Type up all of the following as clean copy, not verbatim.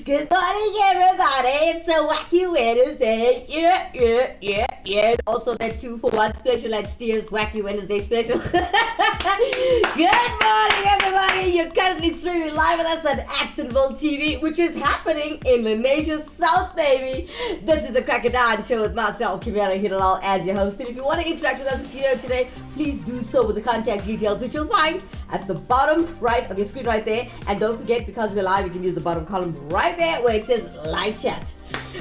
Good morning, everybody. It's a wacky Wednesday. Yeah. Also, that 2-for-1 special at Steers Wacky Wednesday special. Good morning, everybody. You're currently streaming live with us on Actionville TV, which is happening in Lenasia South, baby. This is the Crackadown Show with myself, Kimera, Heeralal, as your host. And if you want to interact with us here today, please do so with the contact details, which you'll find at the bottom right of your screen right there. And don't forget, because we're live, you can use the bottom column right there where it says live chat.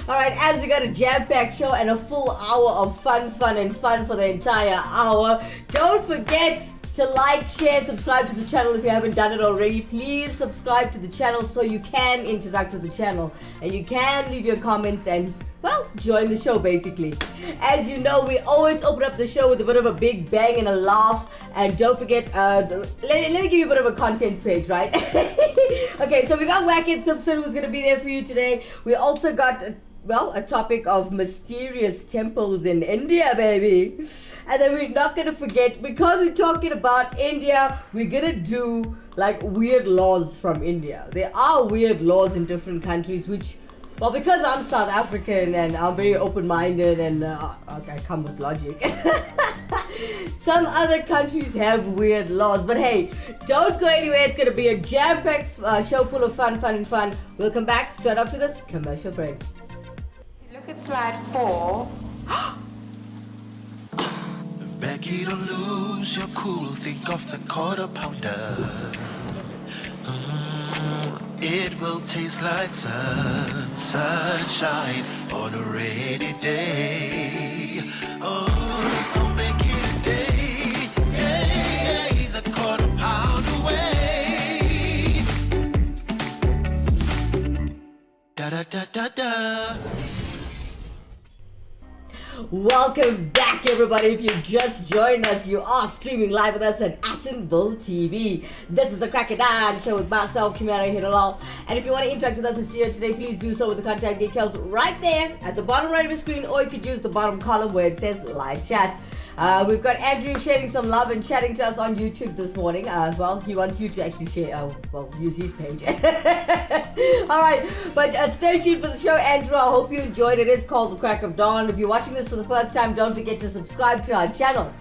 Alright, as we got a jam-packed show and a full hour of fun for the entire hour, don't forget to like, share, and subscribe to the channel if you haven't done it already. Please subscribe to the channel so you can interact with the channel and you can leave your comments and, well, join the show basically. As you know, we always open up the show with a bit of a big bang and a laugh. And don't forget, let me give you a bit of a contents page, right? Okay, so we got Wacky Simpson who's going to be there for you today. We also got, a topic of mysterious temples in India, baby. And then we're not going to forget, because we're talking about India, we're going to do like weird laws from India. There are weird laws in different countries which, well, because I'm South African and I'm very open-minded and I come with logic. Some other countries have weird laws, but hey, don't go anywhere. It's going to be a jam-packed show full of fun. We'll come back straight after this commercial break. Look at slide 4. Becky, don't lose your cool. Think of the quarter pounder. It will taste like sunshine on a rainy day. Oh, so make it a day, the quarter pound away. Da da da da da. Welcome back, everybody. If you just joined us, you are streaming live with us on Actionville TV. This is the Crackadown Show with myself, Kimera, Heeralal. And if you want to interact with us in studio today, please do so with the contact details right there at the bottom right of your screen, or you could use the bottom column where it says live chat. We've got Andrew sharing some love and chatting to us on YouTube this morning. Well, he wants you to actually share, use his page. Alright, but stay tuned for the show, Andrew. I hope you enjoyed it. It's called The Crack of Dawn. If you're watching this for the first time, don't forget to subscribe to our channel.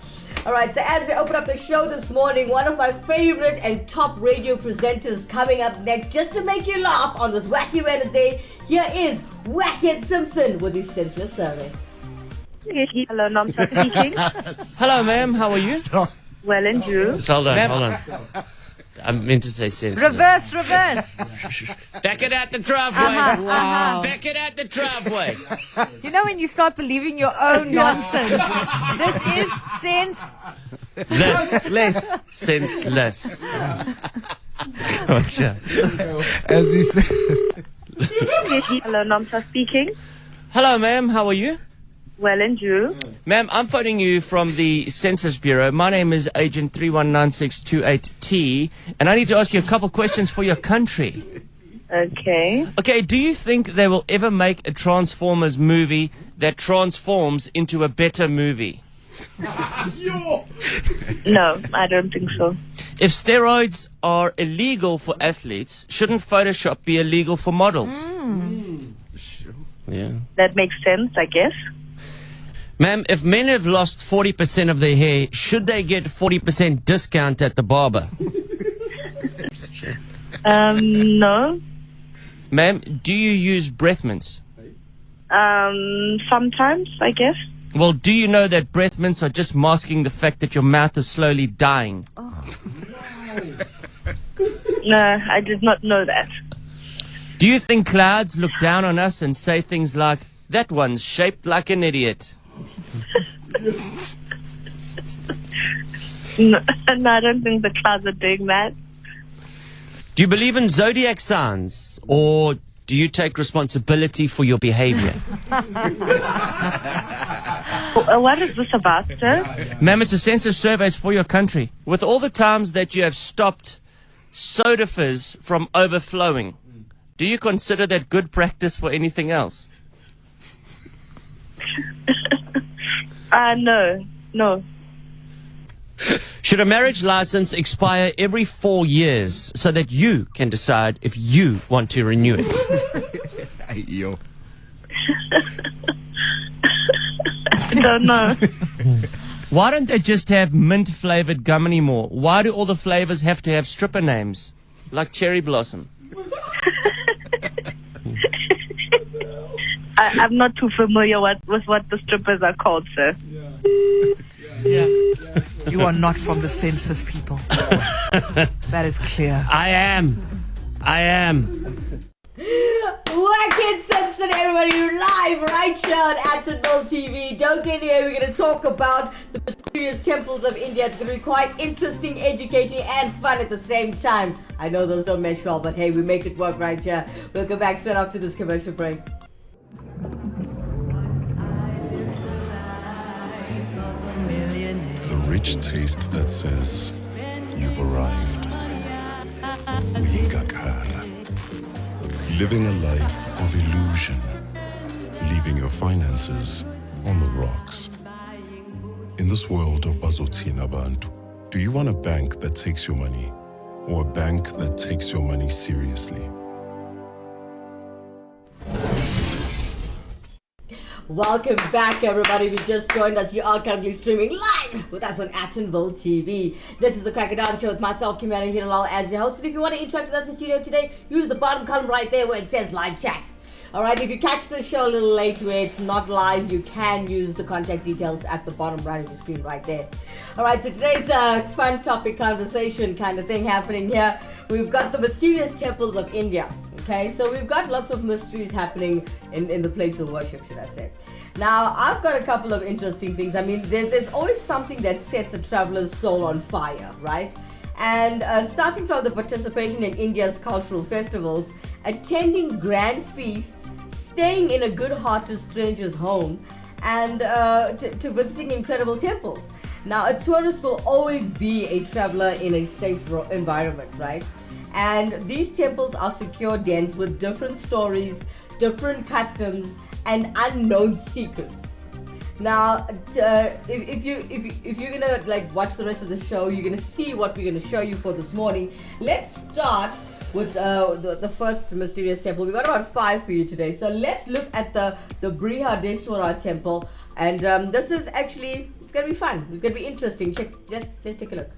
Alright, so as we open up the show this morning, one of my favorite and top radio presenters coming up next, just to make you laugh on this Wacky Wednesday, here is Wacky Simpson with his senseless survey. Hello, Namsa speaking. Hello, ma'am. How are you? Well, and you? Just hold on. I meant to say Reverse. senseless. Back it at the driveway. Wow. Back it at the driveway. You know when you start believing your own nonsense? This is senseless. Gotcha. As he said. Hello, Namsa speaking. Hello, ma'am. How are you? Well, and you? Ma'am, I'm phoning you from the Census Bureau. My name is Agent 319628T, and I need to ask you a couple questions for your country. Okay. Okay, do you think they will ever make a Transformers movie that transforms into a better movie? No, I don't think so. If steroids are illegal for athletes, shouldn't Photoshop be illegal for models? Yeah. That makes sense, I guess. Ma'am, if men have lost 40% of their hair, should they get 40% discount at the barber? No. Ma'am, do you use breath mints? Sometimes, I guess. Well, do you know that breath mints are just masking the fact that your mouth is slowly dying? No, I did not know that. Do you think clouds look down on us and say things like, that one's shaped like an idiot? No, I don't think the clouds are doing that. Do you believe in zodiac signs? Or do you take responsibility for your behavior? What is this about, sir? Ma'am, it's a census surveys for your country. With all the times that you have stopped soda fizz from overflowing, do you consider that good practice for anything else? No. Should a marriage license expire every 4 years so that you can decide if you want to renew it? Yo. I don't know. Why don't they just have mint-flavored gum anymore? Why do all the flavors have to have stripper names? Like Cherry Blossom. I'm not too familiar with what the strippers are called, sir. Yeah. You are not from the census, people. That is clear. I am. Wicked Simpson, everybody, live right here on Actonville TV. Don't get anywhere, we're going to talk about the mysterious temples of India. It's going to be quite interesting, educating, and fun at the same time. I know those don't mesh well, but hey, we make it work right here. We'll go back straight after this commercial break. The rich taste that says you've arrived. Uyingakar. Living a life of illusion, leaving your finances on the rocks. In this world of Bazotina Bantu, do you want a bank that takes your money or a bank that takes your money seriously? Welcome back, everybody. If you just joined us, you are currently streaming live with us on Actonville TV. This is the Crackerdown Show with myself, Kimera, Heeralal, as your host. And if you want to interact with us in the studio today, use the bottom column right there where it says live chat. Alright, if you catch the show a little late where it's not live, you can use the contact details at the bottom right of the screen right there. Alright, so today's fun topic conversation kind of thing happening here. We've got the mysterious temples of India. Okay, so we've got lots of mysteries happening in the place of worship, should I say. Now, I've got a couple of interesting things. I mean, there's always something that sets a traveler's soul on fire, right? And starting from the participation in India's cultural festivals, attending grand feasts, staying in a good-hearted stranger's home, and to visiting incredible temples. Now, a tourist will always be a traveler in a safe environment, right? And these temples are secure dens with different stories, different customs, and unknown secrets. Now, if you're gonna like watch the rest of the show, you're gonna see what we're gonna show you for this morning. Let's start with the first mysterious temple. We got about 5 for you today. So let's look at the Brihadeshwara temple, and this is actually, it's gonna be fun. It's gonna be interesting. Let's take a look.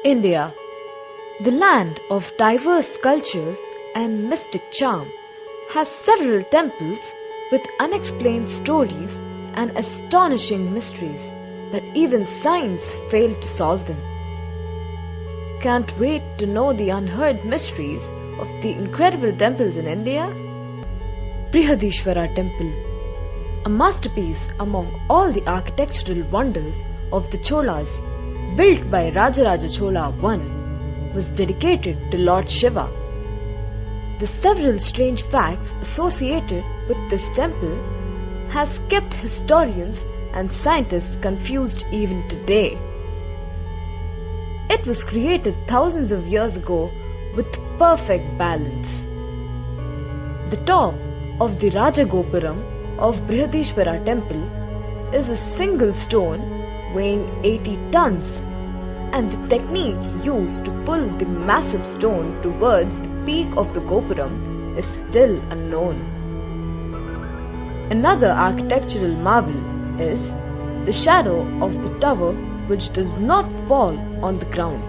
India, the land of diverse cultures and mystic charm, has several temples with unexplained stories and astonishing mysteries that even science failed to solve them. Can't wait to know the unheard mysteries of the incredible temples in India? Brihadeshwara Temple, a masterpiece among all the architectural wonders of the Cholas, built by Rajaraja Chola I, was dedicated to Lord Shiva. The several strange facts associated with this temple has kept historians and scientists confused even today. It was created thousands of years ago with perfect balance. The top of the Rajagopuram of Brihadeshwara temple is a single stone weighing 80 tons, and the technique used to pull the massive stone towards the peak of the Gopuram is still unknown. Another architectural marvel is the shadow of the tower, which does not fall on the ground.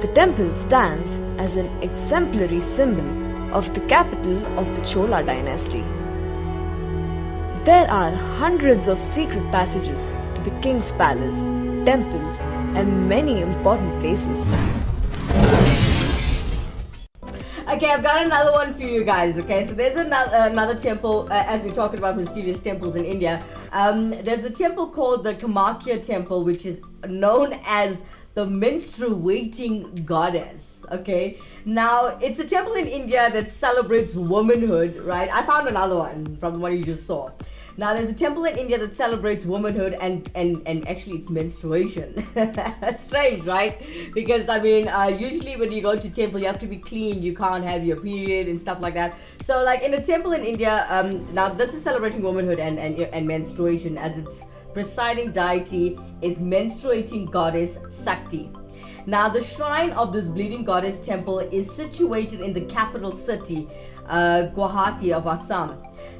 The temple stands as an exemplary symbol of the capital of the Chola dynasty. There are hundreds of secret passages to the king's palace, temples, and many important places. Okay, I've got another one for you guys, okay? So there's another temple, as we're talking about mysterious temples in India. There's a temple called the Kamakya temple, which is known as the menstruating goddess, okay? Now, it's a temple in India that celebrates womanhood, right? I found another one from the one you just saw. Now, there's a temple in India that celebrates womanhood and actually it's menstruation. That's strange, right? Because, I mean, usually when you go to temple, you have to be clean. You can't have your period and stuff like that. So, like, in a temple in India, now this is celebrating womanhood and menstruation, as it's presiding deity is menstruating goddess Sakti. Now, the shrine of this bleeding goddess temple is situated in the capital city, Guwahati of Assam.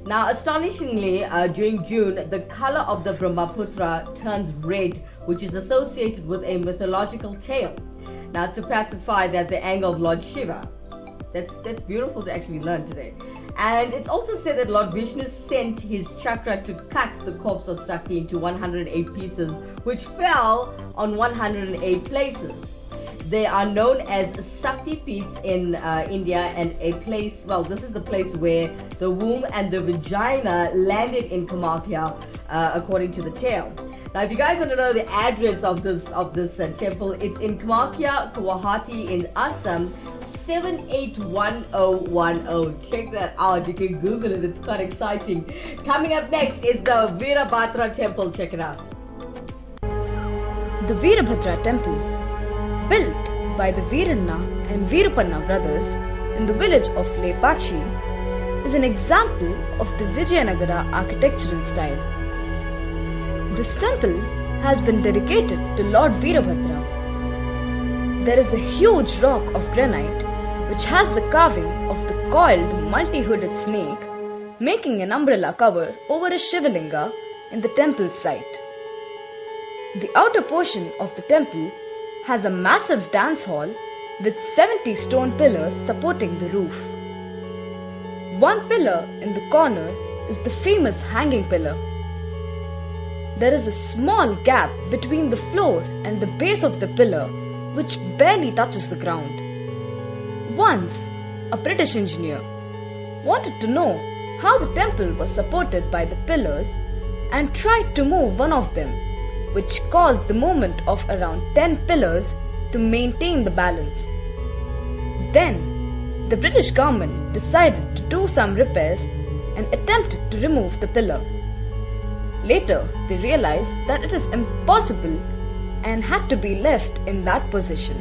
Now, astonishingly, during June, the color of the Brahmaputra turns red, which is associated with a mythological tale. Now, to pacify that the anger of Lord Shiva. That's beautiful to actually learn today. And it's also said that Lord Vishnu sent his chakra to cut the corpse of Sakti into 108 pieces, which fell on 108 places. They are known as Sakti Peeths in India, and a place, well, this is the place where the womb and the vagina landed in Kamakya, according to the tale. Now, if you guys want to know the address of this temple, it's in Kamakya, Guwahati in Assam, 781010. Check that out. You can Google it. It's quite exciting. Coming up next is the Veerabhadra temple. Check it out. The Veerabhadra temple, built by the Veeranna and Veerapanna brothers in the village of Lepakshi, is an example of the Vijayanagara architectural style. This temple has been dedicated to Lord Veerabhadra. There is a huge rock of granite which has the carving of the coiled multi-hooded snake, making an umbrella cover over a Shivalinga in the temple site. The outer portion of the temple has a massive dance hall with 70 stone pillars supporting the roof. One pillar in the corner is the famous hanging pillar. There is a small gap between the floor and the base of the pillar which barely touches the ground. Once, a British engineer wanted to know how the temple was supported by the pillars and tried to move one of them, which caused the movement of around 10 pillars to maintain the balance. Then, the British government decided to do some repairs and attempted to remove the pillar. Later, they realized that it is impossible and had to be left in that position.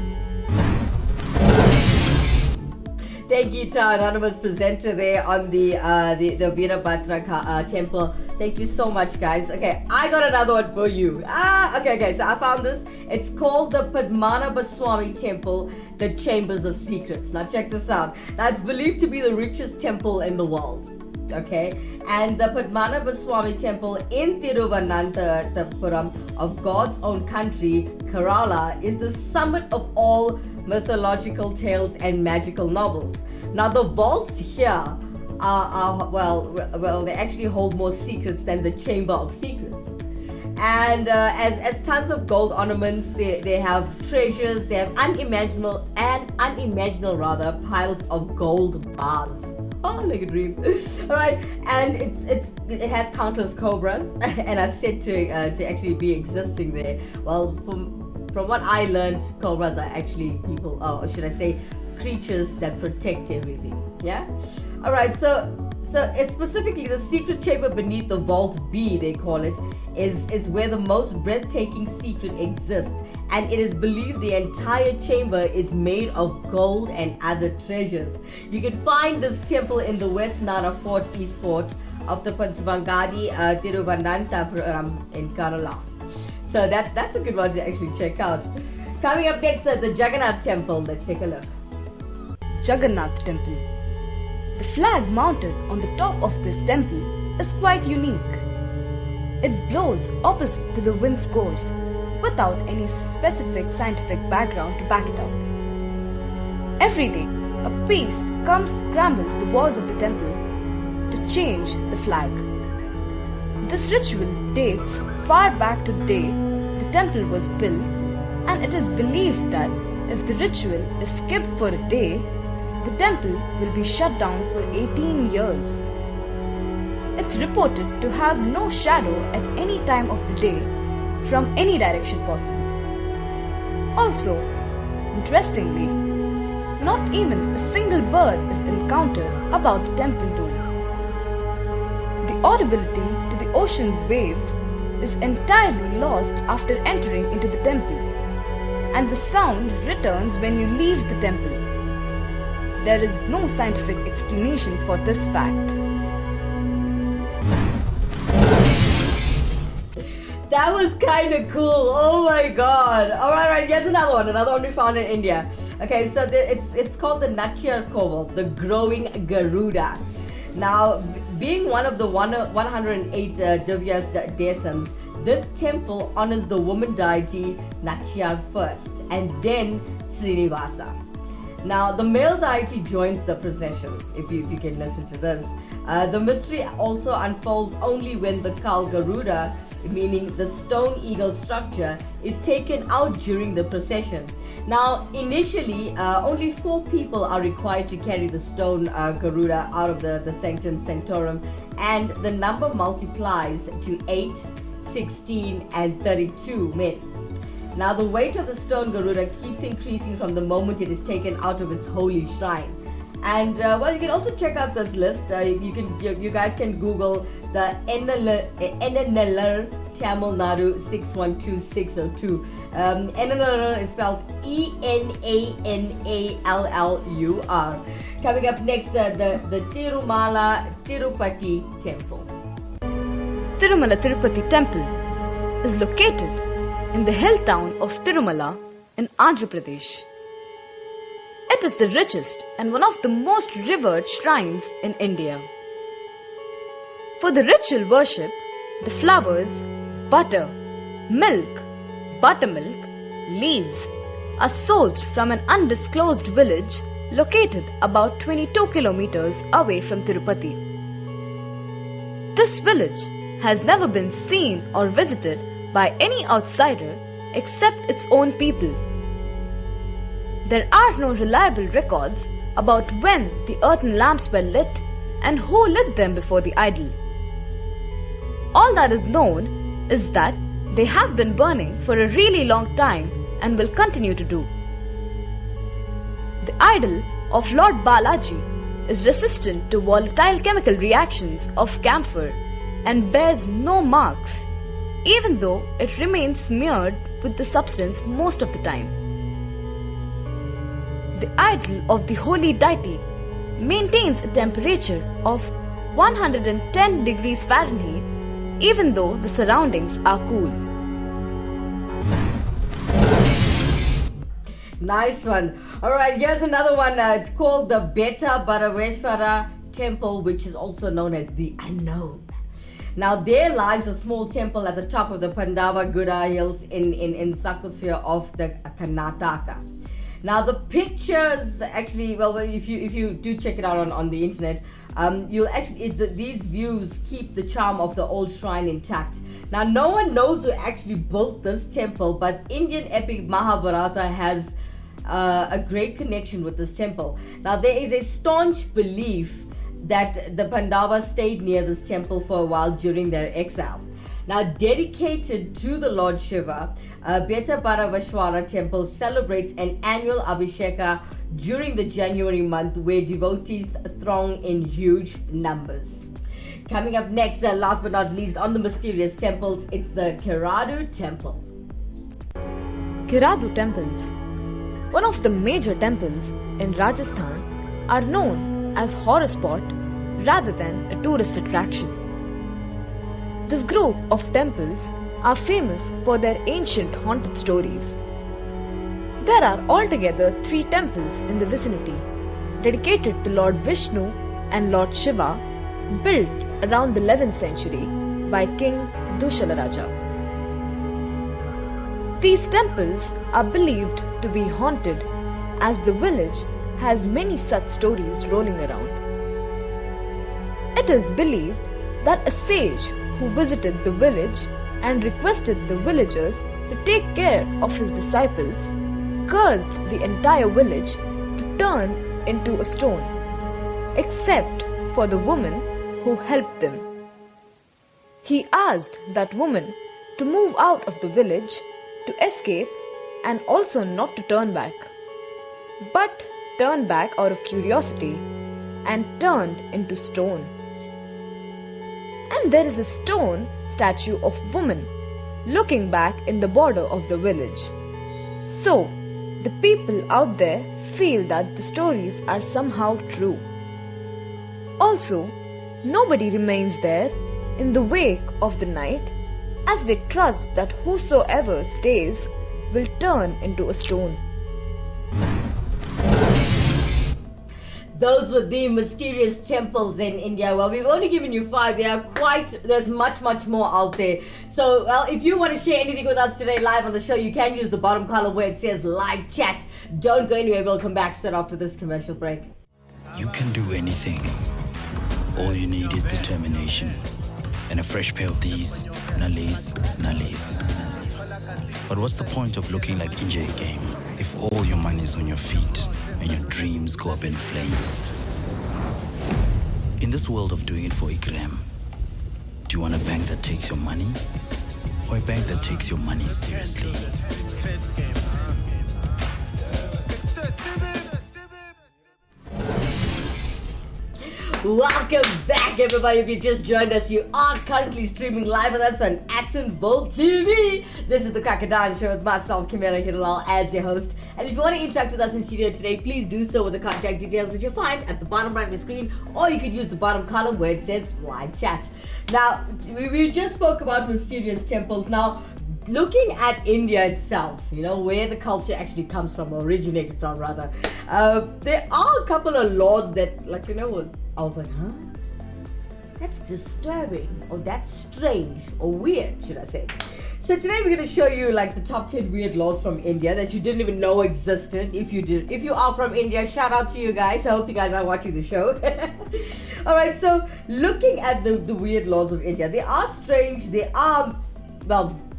Thank you to our anonymous presenter there on the Veerabhadra temple. Thank you so much, guys. Okay, I got another one for you. Okay, so I found this. It's called the Padmanabhaswamy Temple, the Chambers of Secrets. Now check this out. Now it's believed to be the richest temple in the world. Okay, and the Padmanabhaswamy Temple in Thiruvananthapuram of God's own country, Kerala, is the summit of all mythological tales and magical novels. Now the vaults here are they actually hold more secrets than the Chamber of Secrets. And as tons of gold ornaments, they have treasures, they have unimaginable piles of gold bars. Oh, like a dream. Alright, and it has countless cobras and are said to actually be existing there. Well, from what I learned, cobras are actually people, or should I say, creatures that protect everything. Yeah? Alright, so specifically the secret chamber beneath the vault B, they call it, is where the most breathtaking secret exists, and it is believed the entire chamber is made of gold and other treasures. You can find this temple in the West Nara Fort, East Fort of the Pansvangadi Thiruvananthapuram in Kerala. So that's a good one to actually check out. Coming up next is the Jagannath Temple. Let's take a look. Jagannath Temple. The flag mounted on the top of this temple is quite unique. It blows opposite to the wind's course without any specific scientific background to back it up. Every day, a priest comes scrambles the walls of the temple to change the flag. This ritual dates far back to the day the temple was built, and it is believed that if the ritual is skipped for a day, the temple will be shut down for 18 years. It's reported to have no shadow at any time of the day from any direction possible. Also, interestingly, not even a single bird is encountered above the temple dome. The audibility to the ocean's waves is entirely lost after entering into the temple, and the sound returns when you leave the temple. There is no scientific explanation for this fact. That was kind of cool. Oh my god. All right. Here's another one. Another one we found in India. Okay, so it's called the Nachyar Koval, the growing Garuda. Now, being one of the 108 Divyas Desams, this temple honors the woman deity Nachyar first, and then Srinivasa. Now, the male deity joins the procession, if you can listen to this. The mystery also unfolds only when the Kal Garuda, meaning the stone eagle structure, is taken out during the procession. Now, initially, only 4 people are required to carry the stone Garuda out of the Sanctum Sanctorum, and the number multiplies to 8, 16, and 32 men. Now, the weight of the stone Garuda keeps increasing from the moment it is taken out of its holy shrine. And well, you can also check out this list. You guys can Google the Heeralal Tamil Nadu 612602. Heeralal is spelled Enanallur. Coming up next, the Tirumala Tirupati Temple. Tirumala Tirupati Temple is located in the hill town of Tirumala in Andhra Pradesh. It is the richest and one of the most revered shrines in India. For the ritual worship, the flowers, butter, milk, buttermilk, leaves are sourced from an undisclosed village located about 22 kilometers away from Tirupati. This village has never been seen or visited by any outsider except its own people. There are no reliable records about when the earthen lamps were lit and who lit them before the idol. All that is known is that they have been burning for a really long time and will continue to do. The idol of Lord Balaji is resistant to volatile chemical reactions of camphor and bears no marks, even though it remains smeared with the substance most of the time. The idol of the holy deity maintains a temperature of 110 degrees Fahrenheit even though the surroundings are cool. Nice one. Alright, here's another one. It's called the Beta Bharaveshwara Temple, which is also known as the Unknown. Now, there lies a small temple at the top of the Pandava Gura Hills in Sakosphere of the Karnataka. Now, the pictures actually, well, if you do check it out on the internet, you'll actually, these views keep the charm of the old shrine intact. Now, no one knows who actually built this temple, but Indian epic Mahabharata has a great connection with this temple. Now, there is a staunch belief that the Pandavas stayed near this temple for a while during their exile. Now, dedicated to the Lord Shiva, Beta Bharaveshwara temple celebrates an annual Abhisheka during the January month where devotees throng in huge numbers. Coming up next, last but not least, on the mysterious temples, it's the Kiradu Temple. Kiradu temples, one of the major temples in Rajasthan, are known as horror spot rather than a tourist attraction. This group of temples are famous for their ancient haunted stories. There are altogether 3 temples in the vicinity, dedicated to Lord Vishnu and Lord Shiva, built around the 11th century by King Dushalaraja. These temples are believed to be haunted as the village has many such stories rolling around. It is believed that a sage who visited the village and requested the villagers to take care of his disciples cursed the entire village to turn into a stone, except for the woman who helped them. He asked that woman to move out of the village, to escape, and also not to turn back, but turned back out of curiosity and turned into stone. And there is a stone statue of woman looking back in the border of the village. So, the people out there feel that the stories are somehow true. Also, nobody remains there in the wake of the night as they trust that whosoever stays will turn into a stone. Those were the mysterious temples in India. Well, we've only given you 5. There's much more out there. So, well, if you want to share anything with us today live on the show, you can use the bottom column where it says live chat. Don't go anywhere. We'll come back straight after this commercial break. You can do anything. All you need is determination. And a fresh pair of these nallies. But what's the point of looking like Injay game if all your money is on your feet and your dreams go up in flames? In this world of doing it for Ikram, do you want a bank that takes your money or a bank that takes your money seriously? Welcome back, everybody. If you just joined us, you are currently streaming live with us on Accent TV. This is the Crocodile Show with myself, Kimera, Heeralal, as your host. And if you want to interact with us in studio today, please do so with the contact details that you'll find at the bottom right of the screen, or you could use the bottom column where it says live chat. Now, we just spoke about mysterious temples. Now, looking at India itself, where the culture actually comes from, or originated from rather, there are a couple of laws that, I was like, huh? That's disturbing, or that's strange, or weird, should I say. So today we're going to show you the top 10 weird laws from India that you didn't even know existed. If you are from India, shout out to you guys. I hope you guys are watching the show. Alright, so looking at the weird laws of India, they are strange. There are,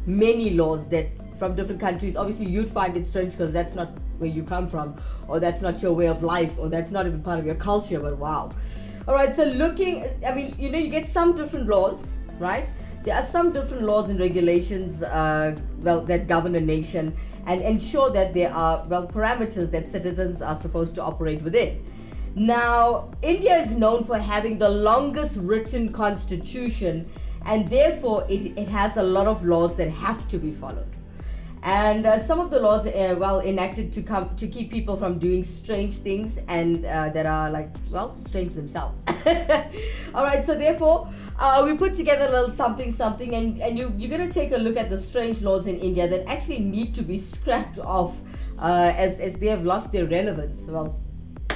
many laws that from different countries. Obviously you'd find it strange because that's not where you come from, or that's not your way of life, or that's not even part of your culture, but wow. Alright, so you get some different laws, right? There are some different laws and regulations that govern a nation and ensure that there are parameters that citizens are supposed to operate within. Now, India is known for having the longest written constitution, and therefore it has a lot of laws that have to be followed. And some of the laws enacted to keep people from doing strange things and that are strange themselves. Alright, so therefore we put together a little something and you're going to take a look at the strange laws in India that actually need to be scrapped off as they have lost their relevance. Well,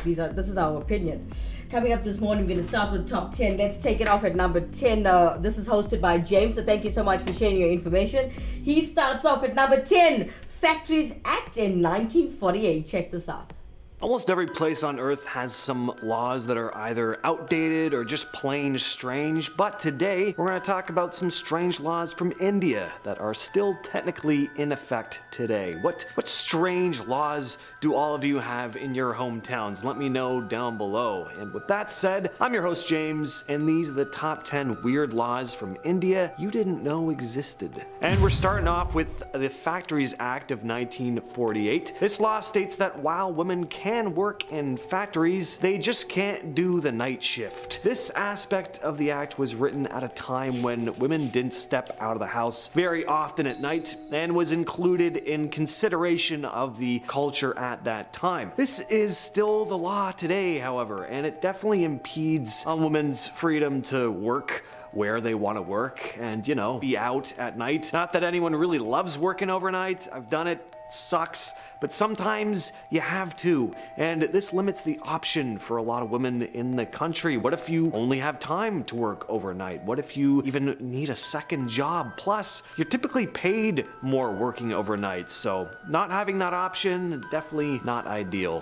this is our opinion. Coming up this morning, we're going to start with top 10. Let's take it off at number 10. This is hosted by James, so thank you so much for sharing your information. He starts off at number 10, Factories Act in 1948. Check this out. Almost every place on Earth has some laws that are either outdated or just plain strange, but today we're going to talk about some strange laws from India that are still technically in effect today. What strange laws do all of you have in your hometowns? Let me know down below. And with that said, I'm your host James, and these are the top 10 weird laws from India you didn't know existed. And we're starting off with the Factories Act of 1948. This law states that while women can work in factories, they just can't do the night shift. This aspect of the act was written at a time when women didn't step out of the house very often at night and was included in consideration of the culture at that time. This is still the law today, however, and it definitely impedes on women's freedom to work where they want to work and, be out at night. Not that anyone really loves working overnight. I've done it. Sucks, but sometimes you have to, and this limits the option for a lot of women in the country. What if you only have time to work overnight? What if you even need a second job? Plus, you're typically paid more working overnight, so not having that option, definitely not ideal.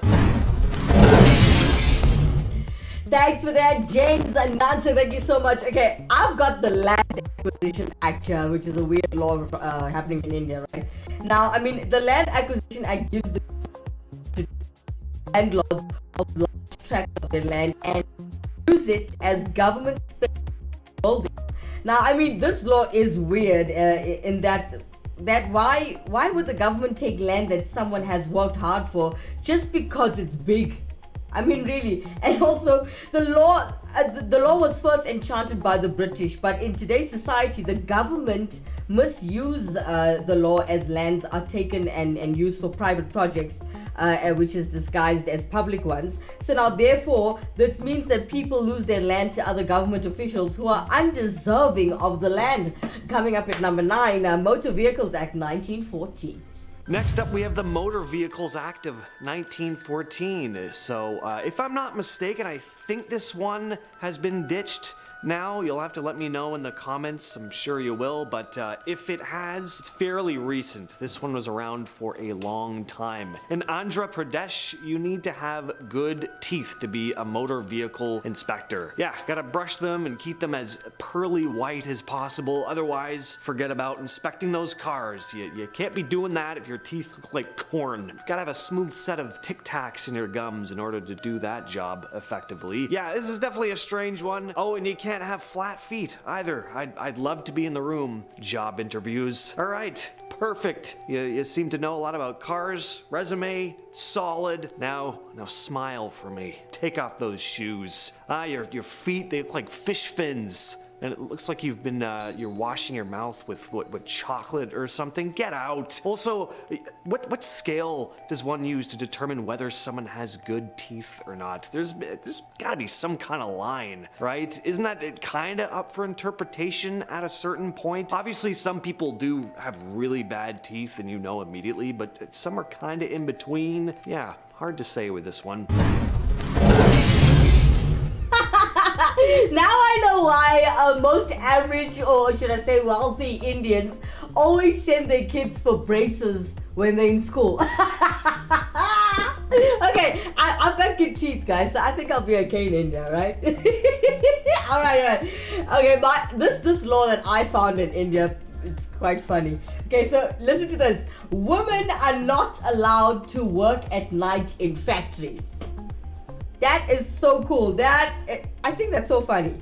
Thanks for that, James and Nancy. Thank you so much. Okay, I've got the Land Acquisition Act here, which is a weird law happening in India, right? Now, the Land Acquisition Act gives the landlords of large tracts of their land and use it as government space buildings. Now, this law is weird in that why would the government take land that someone has worked hard for just because it's big? Really. And also, the law was first enchanted by the British, but in today's society, the government must use the law as lands are taken and used for private projects. which is disguised as public ones. So now, therefore, this means that people lose their land to other government officials who are undeserving of the land. Coming up at number 9, Motor Vehicles Act 1914. Next up, we have the Motor Vehicles Act of 1914. So, if I'm not mistaken, I think this one has been ditched now. You'll have to let me know in the comments. I'm sure you will, but if it has, it's fairly recent. This one was around for a long time. In Andhra Pradesh, you need to have good teeth to be a motor vehicle inspector. Yeah, gotta brush them and keep them as pearly white as possible. Otherwise, forget about inspecting those cars. You can't be doing that if your teeth look like corn. You gotta have a smooth set of Tic Tacs in your gums in order to do that job effectively. Yeah, this is definitely a strange one. Oh, and you can't have flat feet either. I'd love to be in the room. Job interviews. All right, perfect. You seem to know a lot about cars. Resume, solid. Now smile for me. Take off those shoes. Your feet, they look like fish fins. And it looks like you've been, you're washing your mouth with what chocolate or something. Get out. Also, what scale does one use to determine whether someone has good teeth or not? There's gotta be some kind of line, right? Isn't that kinda up for interpretation at a certain point? Obviously, some people do have really bad teeth and you know immediately, but some are kinda in between. Yeah, hard to say with this one. Now I know why most average, or should I say wealthy Indians always send their kids for braces when they're in school. Okay, I've got good teeth, guys, so I think I'll be okay in India, right? All right. Okay, this law that I found in India, it's quite funny. Okay, so listen to this. Women are not allowed to work at night in factories. That is so cool. I think that's so funny.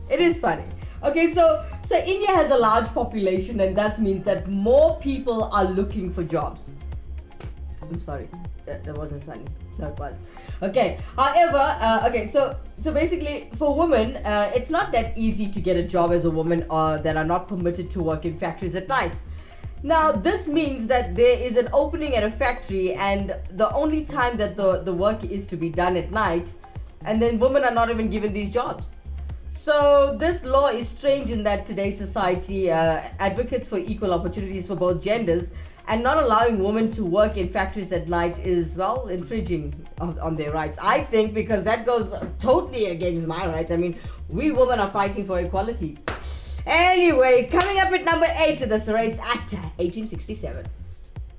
It is funny. Okay, so India has a large population, and thus means that more people are looking for jobs. I'm sorry, that wasn't funny. No, it was. Okay. However, so basically, for women, it's not that easy to get a job as a woman, that are not permitted to work in factories at night. Now, this means that there is an opening at a factory, and the only time that the work is to be done at night, and then women are not even given these jobs. So this law is strange in that today's society advocates for equal opportunities for both genders, and not allowing women to work in factories at night is, well, infringing on their rights. I think, because that goes totally against my rights. I mean, we women are fighting for equality. Anyway, coming up at number 8, the Sarais Act 1867.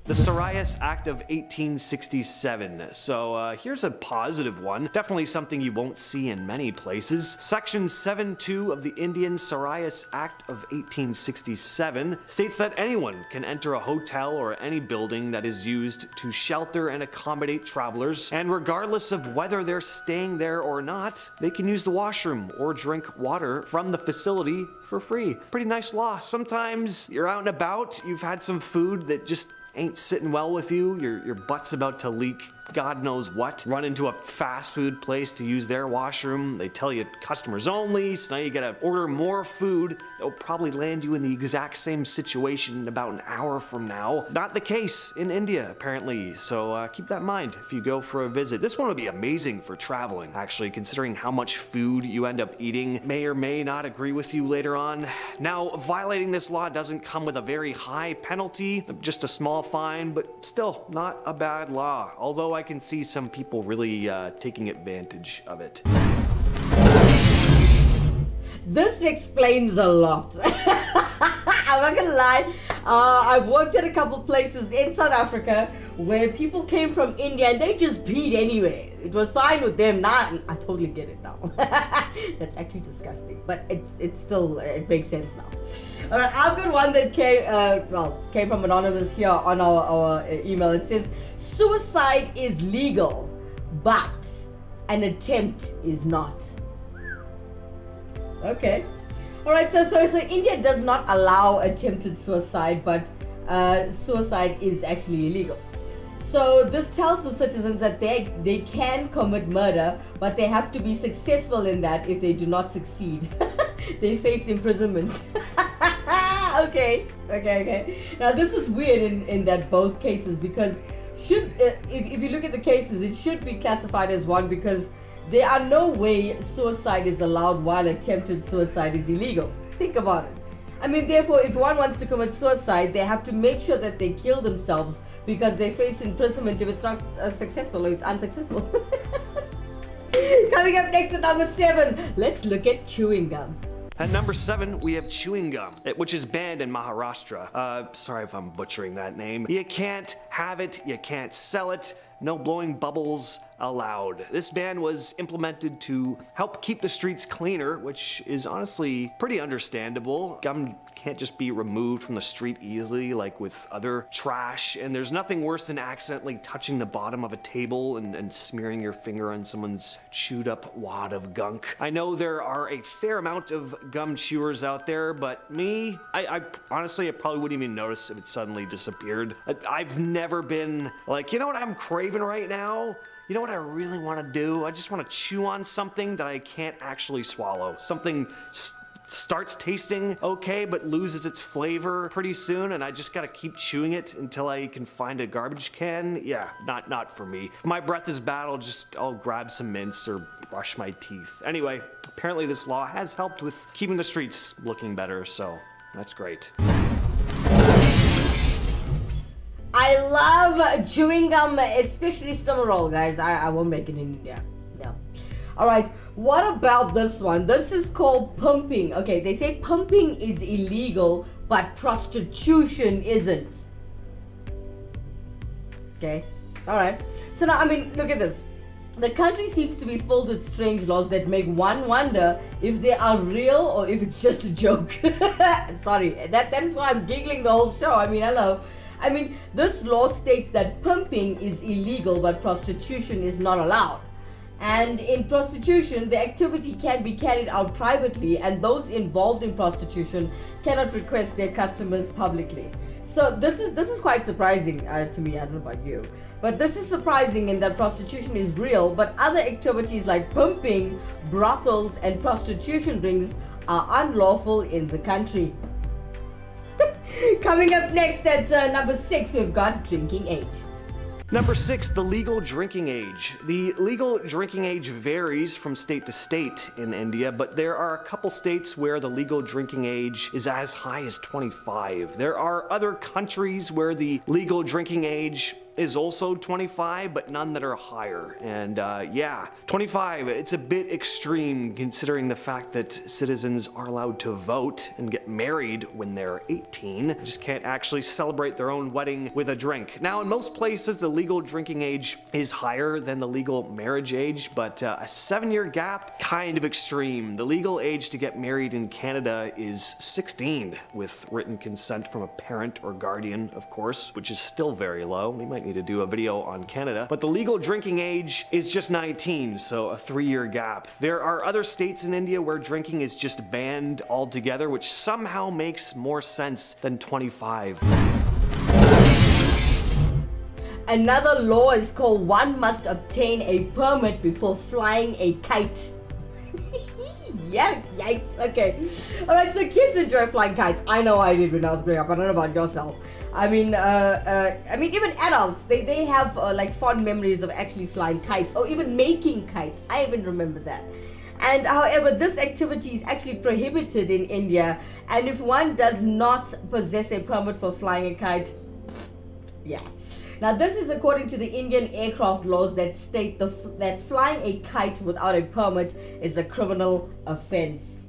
The Sarais Act of 1867. So here's a positive one. Definitely something you won't see in many places. Section 7.2 of the Indian Sarais Act of 1867 states that anyone can enter a hotel or any building that is used to shelter and accommodate travelers, and regardless of whether they're staying there or not, they can use the washroom or drink water from the facility for free. Pretty nice law. Sometimes you're out and about, you've had some food that just ain't sitting well with you, your butt's about to leak God knows what, run into a fast food place to use their washroom, they tell you customers only, so now you gotta order more food that will probably land you in the exact same situation in about an hour from now. Not the case in India, apparently, so keep that in mind if you go for a visit. This one would be amazing for traveling, actually, considering how much food you end up eating. May or may not agree with you later on. Now, violating this law doesn't come with a very high penalty, just a small fine, but still not a bad law, although I can see some people really taking advantage of it. This explains a lot. I'm not gonna lie, I've worked at a couple places in South Africa where people came from India and they just peed anyway. It was fine with them. Now I totally get it now. That's actually disgusting, but it's still, it makes sense now. All right, I've got one that came from anonymous here on our email. It says, suicide is legal, but an attempt is not. Okay. All right, so India does not allow attempted suicide, but suicide is actually illegal. So this tells the citizens that they can commit murder, but they have to be successful in that. If they do not succeed, they face imprisonment. Okay. Now this is weird in that both cases, because should, if you look at the cases, it should be classified as one because there are no way suicide is allowed while attempted suicide is illegal. Think about it. I mean, therefore, if one wants to commit suicide, they have to make sure that they kill themselves because they face imprisonment if it's not successful or it's unsuccessful. Coming up next at number 7, let's look at chewing gum. At number 7, we have chewing gum, which is banned in Maharashtra. Sorry if I'm butchering that name. You can't have it, you can't sell it, no blowing bubbles allowed. This ban was implemented to help keep the streets cleaner, which is honestly pretty understandable. Gum can't just be removed from the street easily like with other trash, and there's nothing worse than accidentally touching the bottom of a table and smearing your finger on someone's chewed up wad of gunk. I know there are a fair amount of gum chewers out there, but me, I honestly, I probably wouldn't even notice if it suddenly disappeared. I've never been like, you know what I'm craving right now? You know what I really want to do? I just want to chew on something that I can't actually swallow. Something starts tasting okay but loses its flavor pretty soon, and I just gotta keep chewing it until I can find a garbage can. Yeah, not for me. If my breath is bad, I'll grab some mints or brush my teeth. Anyway, apparently this law has helped with keeping the streets looking better, so that's great. I love chewing gum, especially stomach roll, guys. I won't make it in India. No. Alright, what about this one? This is called pumping. Okay, they say pumping is illegal, but prostitution isn't. Okay, alright. So now, I mean, look at this. The country seems to be filled with strange laws that make one wonder if they are real or if it's just a joke. Sorry, that is why I'm giggling the whole show. I mean, hello. I mean, this law states that pumping is illegal, but prostitution is not allowed. And in prostitution, the activity can be carried out privately, and those involved in prostitution cannot request their customers publicly. So this is quite surprising to me. I don't know about you, but this is surprising in that prostitution is real, but other activities like pumping, brothels, and prostitution rings are unlawful in the country. Coming up next at number 6, we've got drinking age. Number 6, the legal drinking age. The legal drinking age varies from state to state in India, but there are a couple states where the legal drinking age is as high as 25. There are other countries where the legal drinking age is also 25, but none that are higher. And yeah, 25, it's a bit extreme considering the fact that citizens are allowed to vote and get married when they're 18. They just can't actually celebrate their own wedding with a drink. Now, in most places, the legal drinking age is higher than the legal marriage age, but a 7-year gap, kind of extreme. The legal age to get married in Canada is 16, with written consent from a parent or guardian, of course, which is still very low. We might need to do a video on Canada, but the legal drinking age is just 19, so a 3-year gap. There are other states in India where drinking is just banned altogether, which somehow makes more sense than 25. Another law is called one must obtain a permit before flying a kite. Yeah, yikes. Okay. Alright, so kids enjoy flying kites. I know I did when I was growing up. I don't know about yourself. I mean, even adults, they have like fond memories of actually flying kites or even making kites. I even remember that. And however, this activity is actually prohibited in India, and if one does not possess a permit for flying a kite, yeah. Now, this is according to the Indian aircraft laws that state that flying a kite without a permit is a criminal offense.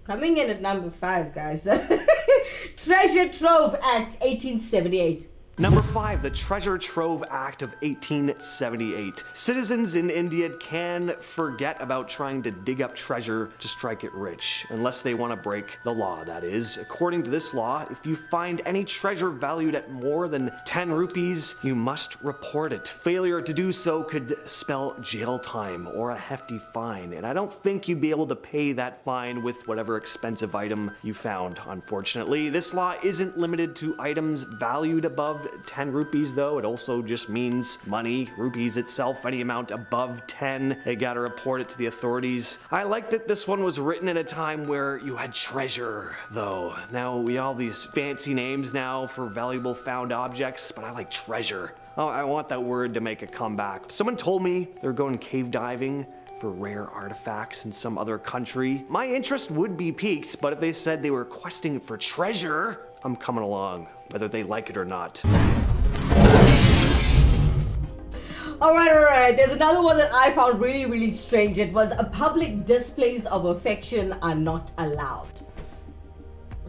Coming in at number 5, guys. Treasure Trove Act 1878. Number 5, the Treasure Trove Act of 1878. Citizens in India can forget about trying to dig up treasure to strike it rich, unless they want to break the law, that is. According to this law, if you find any treasure valued at more than 10 rupees, you must report it. Failure to do so could spell jail time or a hefty fine, and I don't think you'd be able to pay that fine with whatever expensive item you found, unfortunately. This law isn't limited to items valued above above 10 rupees though. It also just means money, rupees itself, any amount above 10. They gotta report it to the authorities. I like that this one was written at a time where you had treasure though. Now we all these fancy names now for valuable found objects, but I like treasure. Oh, I want that word to make a comeback. Someone told me they're going cave diving for rare artifacts in some other country. My interest would be piqued, but if they said they were questing for treasure, I'm coming along, whether they like it or not. All right. There's another one that I found really strange. It was public displays of affection are not allowed.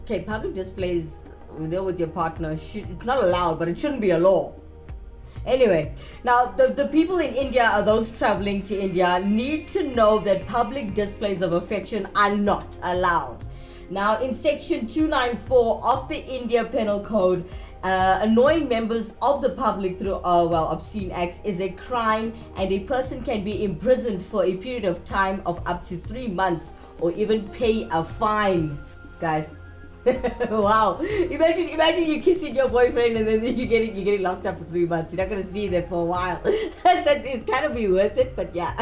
Okay, public displays with your partner, it's not allowed, but it shouldn't be a law. Anyway, now the people in India, or those traveling to India, need to know that public displays of affection are not allowed. Now, in section 294 of the India Penal Code, annoying members of the public through obscene acts is a crime, and a person can be imprisoned for a period of time of up to 3 months or even pay a fine. Guys, wow. Imagine you kissing your boyfriend and then you're getting locked up for 3 months. You're not gonna see that for a while. So it's kind of be worth it, but yeah.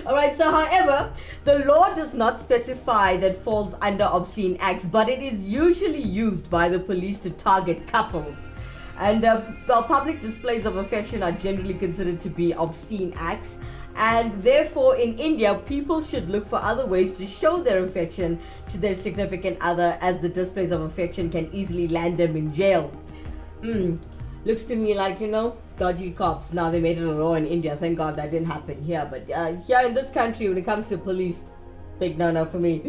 Alright, so however, the law does not specify that falls under obscene acts, but it is usually used by the police to target couples. And public displays of affection are generally considered to be obscene acts. And therefore, in India, people should look for other ways to show their affection to their significant other, as the displays of affection can easily land them in jail. Looks to me like, dodgy cops. Now they made it a law in India. Thank God that didn't happen here. But here in this country, when it comes to police, big no-no for me.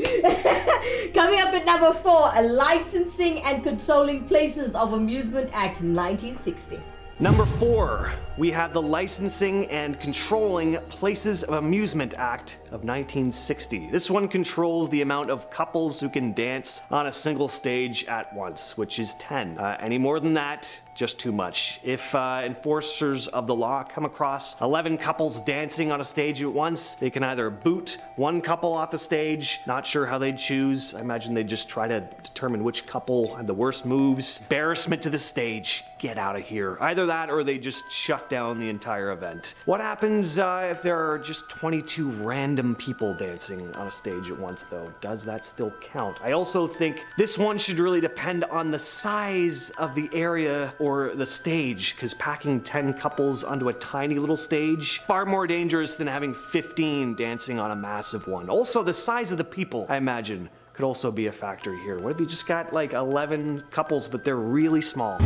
Coming up at number 4, Licensing and Controlling Places of Amusement Act 1960. Number 4, we have the Licensing and Controlling Places of Amusement Act of 1960. This one controls the amount of couples who can dance on a single stage at once, which is 10. Any more than that, just too much. If enforcers of the law come across 11 couples dancing on a stage at once, they can either boot one couple off the stage, not sure how they'd choose. I imagine they'd just try to determine which couple had the worst moves. Embarrassment to the stage, get out of here. Either that or they just shut down the entire event. What happens if there are just 22 random people dancing on a stage at once though? Does that still count? I also think this one should really depend on the size of the area or the stage, because packing 10 couples onto a tiny little stage, far more dangerous than having 15 dancing on a massive one. Also, the size of the people, I imagine, could also be a factor here. What if you just got like 11 couples, but they're really small?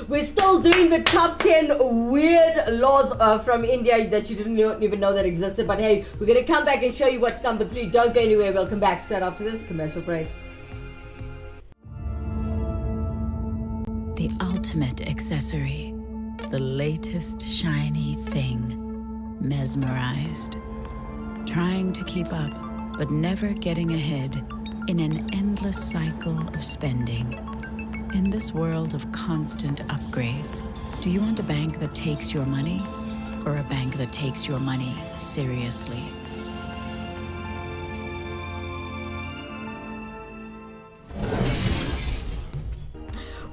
We're still doing the top 10 weird laws from India that you didn't even know that existed. But hey, we're going to come back and show you what's number 3. Don't go anywhere. We'll come back straight after this commercial break. The ultimate accessory. The latest shiny thing. Mesmerized. Trying to keep up, but never getting ahead in an endless cycle of spending. In this world of constant upgrades, do you want a bank that takes your money or a bank that takes your money seriously?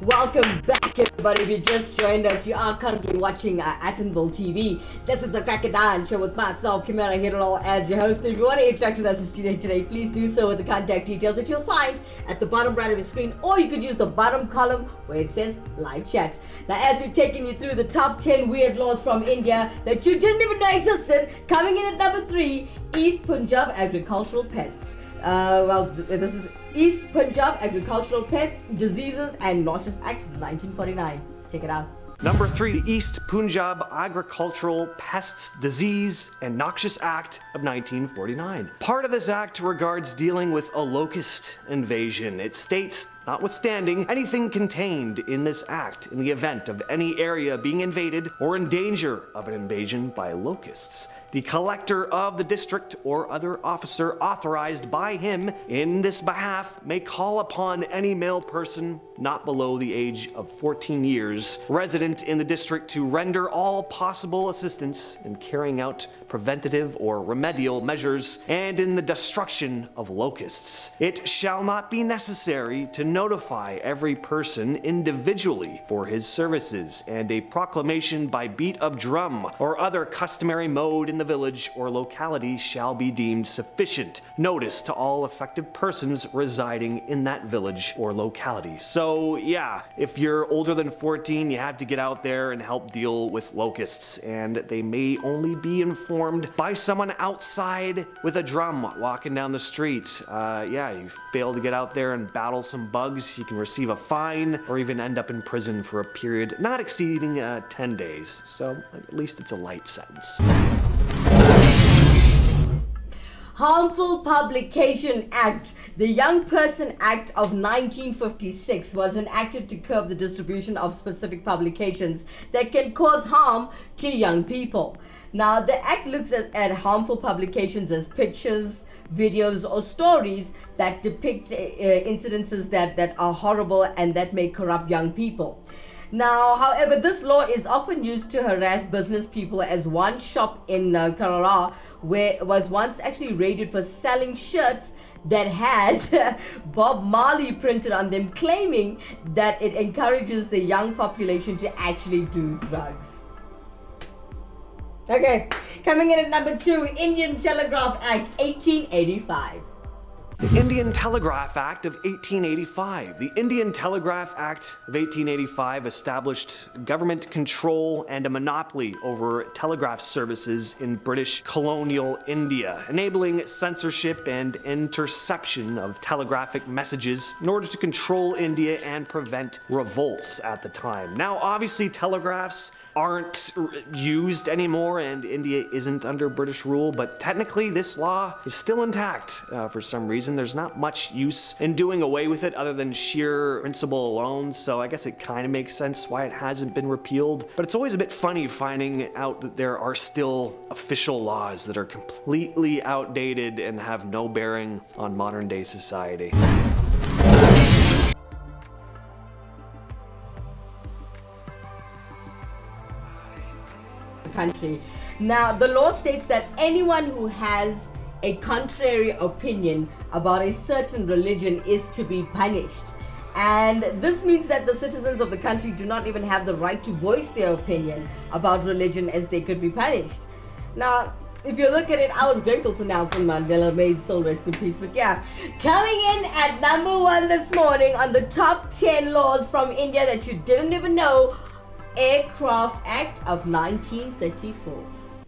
Welcome back, everybody. If you just joined us, you are currently watching Atinville TV. This is the Crocodile Show with myself, Kimera, Heeralal, as your host. And if you want to interact with us today, please do so with the contact details that you'll find at the bottom right of your screen, or you could use the bottom column where it says live chat. Now, as we've taken you through the top 10 weird laws from India that you didn't even know existed, coming in at number 3, East Punjab Agricultural Pests. This is East Punjab Agricultural Pests, Diseases and Noxious Act 1949. Check it out. Number 3, the East Punjab Agricultural Pests, Disease and Noxious Act of 1949. Part of this act regards dealing with a locust invasion. It states, notwithstanding anything contained in this act in the event of any area being invaded or in danger of an invasion by locusts, the collector of the district or other officer authorized by him in this behalf may call upon any male person not below the age of 14 years resident in the district to render all possible assistance in carrying out preventative or remedial measures and in the destruction of locusts. It shall not be necessary to notify every person individually for his services, and a proclamation by beat of drum or other customary mode in the village or locality shall be deemed sufficient notice to all affected persons residing in that village or locality. So yeah, if you're older than 14, you have to get out there and help deal with locusts, and they may only be informed by someone outside with a drum walking down the street. Yeah, you fail to get out there and battle some bugs, you can receive a fine or even end up in prison for a period not exceeding 10 days. So at least it's a light sentence. Harmful Publication Act. The Young Person Act of 1956 was enacted to curb the distribution of specific publications that can cause harm to young people. Now, the act looks at harmful publications as pictures, videos, or stories that depict incidences that are horrible and that may corrupt young people. Now, however, this law is often used to harass business people, as one shop in Kerala was once actually raided for selling shirts that had Bob Marley printed on them, claiming that it encourages the young population to actually do drugs. Okay, coming in at number 2, Indian Telegraph Act 1885. The Indian Telegraph Act of 1885. The Indian Telegraph Act of 1885 established government control and a monopoly over telegraph services in British colonial India, enabling censorship and interception of telegraphic messages in order to control India and prevent revolts at the time. Now, obviously, telegraphs aren't used anymore and India isn't under British rule, but technically this law is still intact for some reason. There's not much use in doing away with it other than sheer principle alone, so I guess it kind of makes sense why it hasn't been repealed. But it's always a bit funny finding out that there are still official laws that are completely outdated and have no bearing on modern day society. Country. Now, the law states that anyone who has a contrary opinion about a certain religion is to be punished. And this means that the citizens of the country do not even have the right to voice their opinion about religion, as they could be punished. Now, if you look at it, I was grateful to Nelson Mandela, may his soul rest in peace. But yeah, coming in at number 1 this morning on the top 10 laws from India that you didn't even know, Aircraft Act of 1934.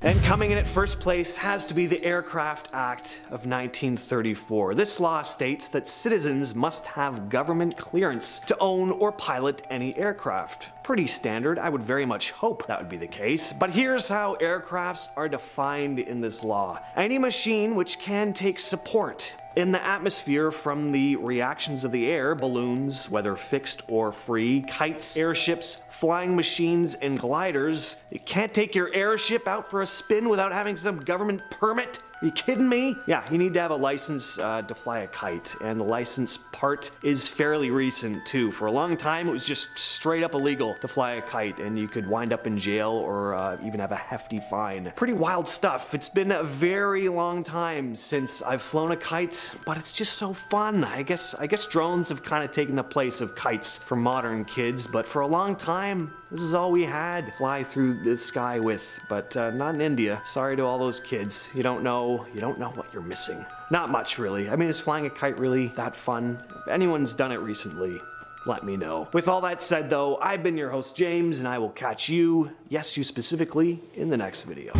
And coming in at first place has to be the Aircraft Act of 1934. This law states that citizens must have government clearance to own or pilot any aircraft. Pretty standard. I would very much hope that would be the case. But here's how aircrafts are defined in this law. Any machine which can take support in the atmosphere from the reactions of the air, balloons, whether fixed or free, kites, airships, flying machines, and gliders. You can't take your airship out for a spin without having some government permit? Are you kidding me? Yeah, you need to have a license to fly a kite, and the license part is fairly recent too. For a long time, it was just straight up illegal to fly a kite, and you could wind up in jail or even have a hefty fine. Pretty wild stuff. It's been a very long time since I've flown a kite, but it's just so fun. I guess drones have kind of taken the place of kites for modern kids, but for a long time, this is all we had to fly through the sky with, but not in India. Sorry to all those kids. You don't know what you're missing. Not much, really. I mean, is flying a kite really that fun? If anyone's done it recently, let me know. With all that said, though, I've been your host, James, and I will catch you, yes, you specifically, in the next video.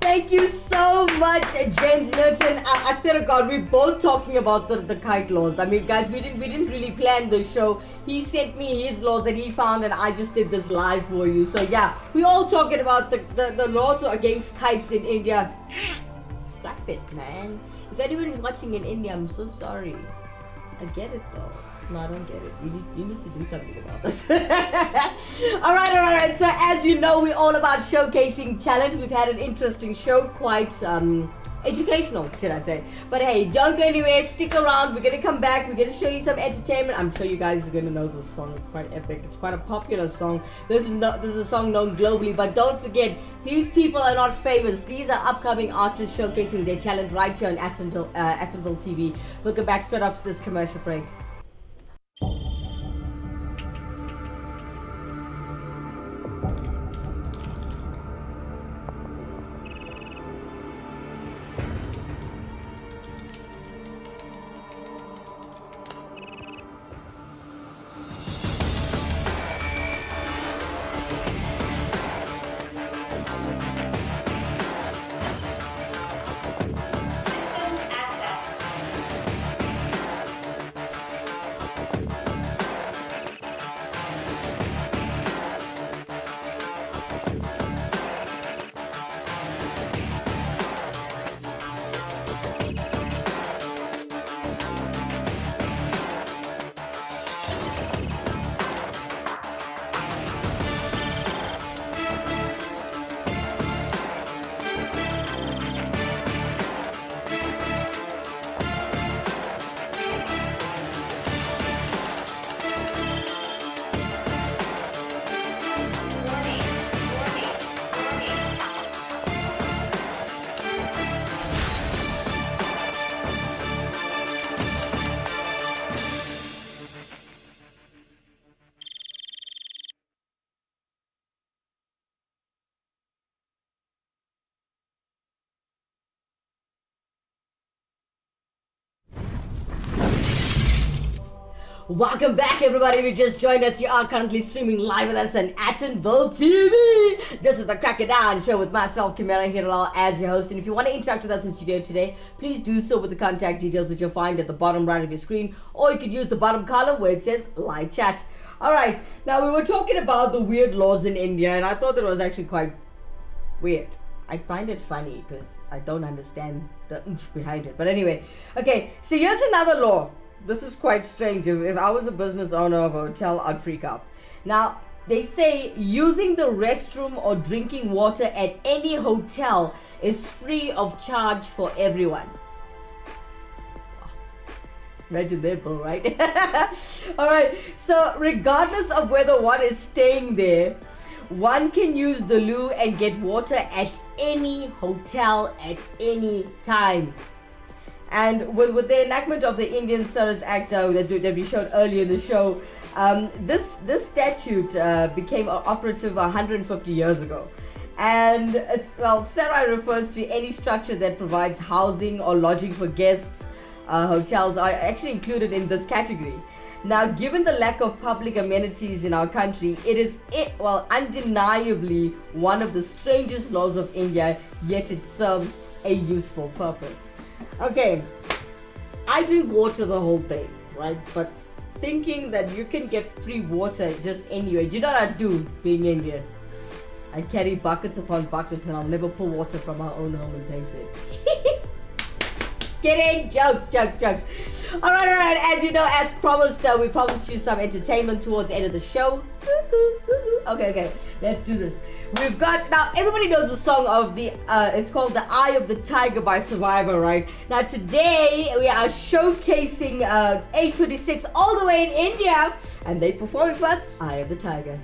Thank you so much, James Newton. I swear to God, we're both talking about the kite laws. I mean, guys, we didn't really plan the show. He sent me his laws that he found, and I just did this live for you. So yeah, we all talking about the laws against kites in India. Scrap it, man. If anybody's watching in India, I'm so sorry. I get it though. No, I don't get it. You need to do something about this. All right. So as you know, we're all about showcasing talent. We've had an interesting show, quite educational, should I say. But hey, don't go anywhere, stick around. We're going to come back, we're going to show you some entertainment. I'm sure you guys are going to know this song. It's quite epic, it's quite a popular song. This is a song known globally, but don't forget, these people are not famous. These are upcoming artists showcasing their talent right here on Actonville TV. We'll go back straight after this commercial break. Welcome back, everybody. If you just joined us, you are currently streaming live with us on Actonville TV. This is the Crack It Down show with myself, Kimera, Heeralal, as your host. And if you want to interact with us in studio today, please do so with the contact details that you'll find at the bottom right of your screen, or you could use the bottom column where it says live chat. All right, now we were talking about the weird laws in India, and I thought that it was actually quite weird. I find it funny because I don't understand the oomph behind it. But anyway, okay, so here's another law. This is quite strange. If I was a business owner of a hotel, I'd freak out. Now, they say using the restroom or drinking water at any hotel is free of charge for everyone. Imagine that, Bill, right? Alright, so regardless of whether one is staying there, one can use the loo and get water at any hotel at any time. And with the enactment of the Indian Service Act that we showed earlier in the show, this statute became operative 150 years ago. And well, Sarai refers to any structure that provides housing or lodging for guests. Hotels are actually included in this category. Now, given the lack of public amenities in our country, it is undeniably one of the strangest laws of India, yet it serves a useful purpose. Okay, I drink water the whole day, right? But thinking that you can get free water just anywhere, do you know what I do being Indian? I carry buckets upon buckets and I'll never pull water from our own home and pay for it. Kidding, jokes. Alright, as you know, as promised, we promised you some entertainment towards the end of the show. Okay, let's do this. We've got, now everybody knows the song of the, it's called The Eye of the Tiger by Survivor, right? Now today, we are showcasing 826 all the way in India, and they performing for us, Eye of the Tiger.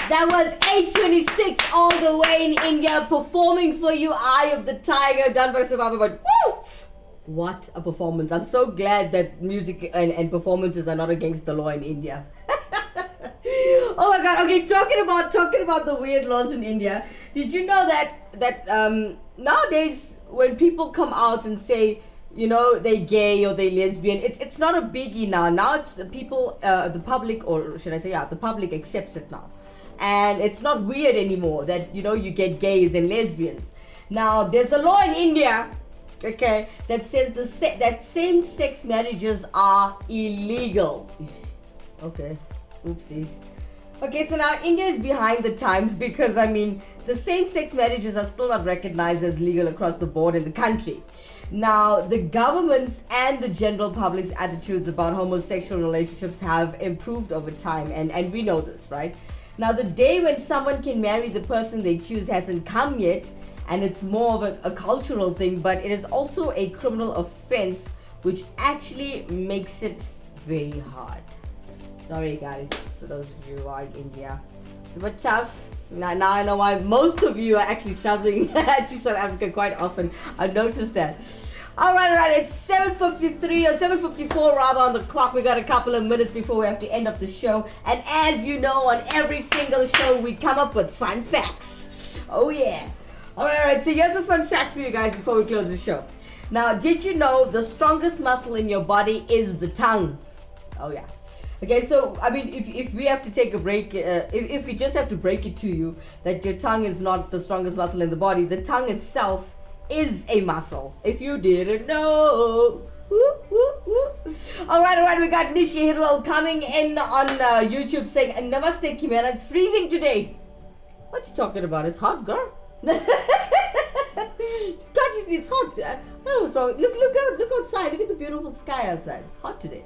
That was 826 all the way in India, performing for you Eye of the Tiger, done by Survivor. But woo! What a performance. I'm so glad that music and performances are not against the law in India. Oh my god, okay, talking about the weird laws in India. Did you know that nowadays when people come out and say, you know, they're gay or they're lesbian, it's not a biggie now. Now it's the people, the public, or should I say, the public accepts it now. And it's not weird anymore that, you know, you get gays and lesbians. Now, there's a law in India, okay, that says that same-sex marriages are illegal. Okay, oopsies. Okay, so now India is behind the times because, I mean, the same-sex marriages are still not recognized as legal across the board in the country. Now, the government's and the general public's attitudes about homosexual relationships have improved over time, and we know this, right? Now, the day when someone can marry the person they choose hasn't come yet, and it's more of a cultural thing, but it is also a criminal offense, which actually makes it very hard. Sorry, guys, for those of you who are in India. It's a bit tough. Now I know why most of you are actually traveling to South Africa quite often. I've noticed that. Alright, it's 7:53 or 7:54 rather on the clock. We got a couple of minutes before we have to end up the show. And as you know, on every single show, we come up with fun facts. Oh yeah. Alright, so here's a fun fact for you guys before we close the show. Now, did you know the strongest muscle in your body is the tongue? Oh yeah. Okay, so, I mean, if we have to take a break, if we just have to break it to you that your tongue is not the strongest muscle in the body, the tongue itself is a muscle. If you didn't know. Woo, woo, woo. Alright, we got Nishi Heeralal coming in on YouTube saying, Namaste Kimera, it's freezing today. What you talking about? It's hot, girl. Can't you see it's hot? I don't know what's wrong. Look outside. Look at the beautiful sky outside. It's hot today.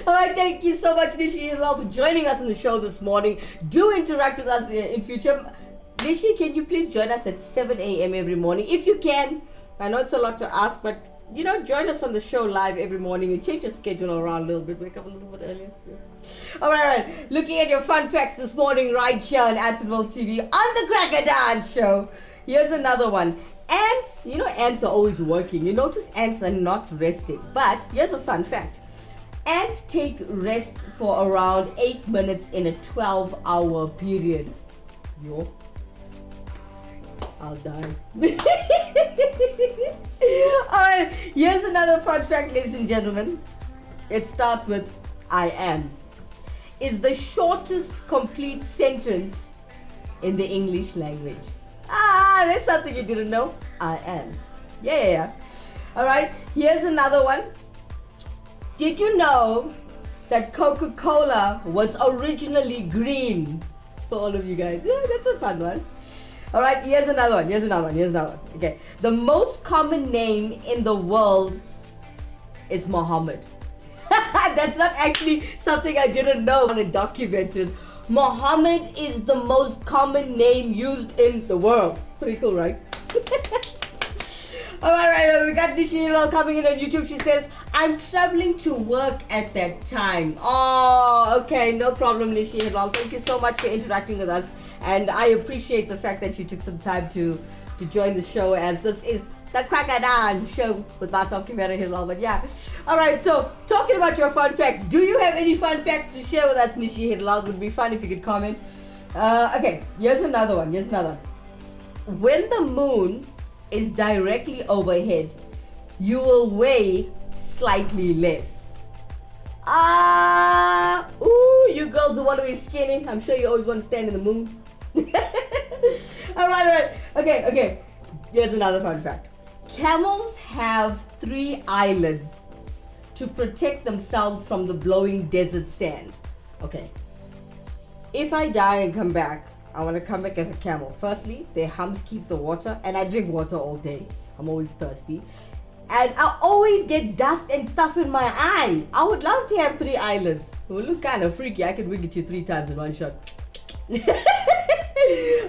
Alright, thank you so much, Nishi Heeralal, for joining us on the show this morning. Do interact with us in future. Nishi, can you please join us at 7 a.m. every morning? If you can. I know it's a lot to ask, but, you know, join us on the show live every morning and change your schedule around a little bit. Wake up a little bit earlier. Yeah. Alright. Looking at your fun facts this morning right here on Actonville TV on the Cracker Dance Show. Here's another one. Ants, you know, ants are always working. You notice ants are not resting. But here's a fun fact. Ants take rest for around 8 minutes in a 12-hour period. Yo. I'll die. Alright, here's another fun fact, ladies and gentlemen. It starts with I am. Is the shortest complete sentence in the English language. There's something you didn't know. I am. Yeah. Alright, here's another one. Did you know that Coca-Cola was originally green? For all of you guys. Yeah, that's a fun one. Alright, here's another one. Okay. The most common name in the world is Muhammad. That's not actually something I didn't know when I documented. Muhammad is the most common name used in the world. Pretty cool, right? Alright, we got Nishi Heeralal coming in on YouTube. She says, I'm traveling to work at that time. Oh, okay, no problem, Nishi Heeralal. Thank you so much for interacting with us. And I appreciate the fact that you took some time to join the show, as this is the Cracker Dance Show with myself, Kimera Heeralal. But yeah. Alright, so talking about your fun facts, do you have any fun facts to share with us, Nishi Heeralal? It would be fun if you could comment. Okay, here's another one. When the moon is directly overhead, you will weigh slightly less. You girls who want to be skinny, I'm sure you always want to stand in the moon. Alright. Okay. Here's another fun fact. Camels have 3 eyelids to protect themselves from the blowing desert sand. Okay. If I die and come back, I want to come back as a camel. Firstly, their humps keep the water, and I drink water all day. I'm always thirsty. And I always get dust and stuff in my eye. I would love to have 3 eyelids. It would look kind of freaky. I could wink at you 3 times in one shot.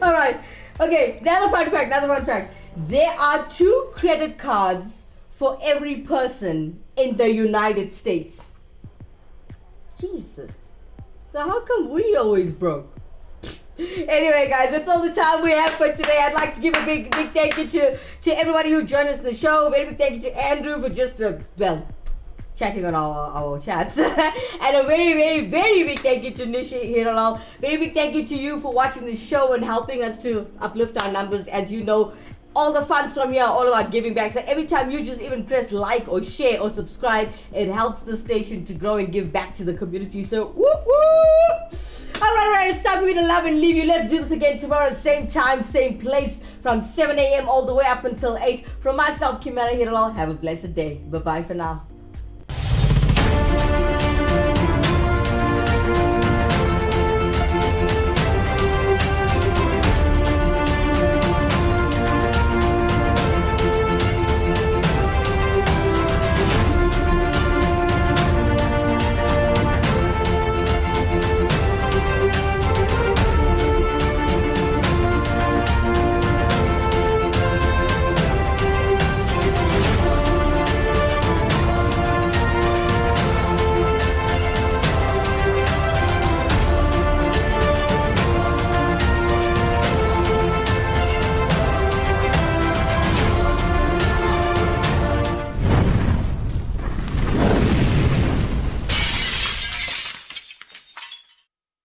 Alright. Okay, another fun fact. There are 2 credit cards for every person in the United States. Jesus. So how come we always broke? Anyway, guys, that's all the time we have for today. I'd like to give a big thank you to everybody who joined us in the show. Very big thank you to Andrew for just, chatting on our chats. And a very big thank you to Nishi Heeralal. Very big thank you to you for watching the show and helping us to uplift our numbers. As you know, all the funds from here are all about giving back. So every time you just even press like or share or subscribe, it helps the station to grow and give back to the community. So whoop whoop! Alright, it's time for me to love and leave you. Let's do this again tomorrow, same time, same place, from 7 a.m. all the way up until 8. From myself, Kimera Heeralal, have a blessed day. Bye-bye for now.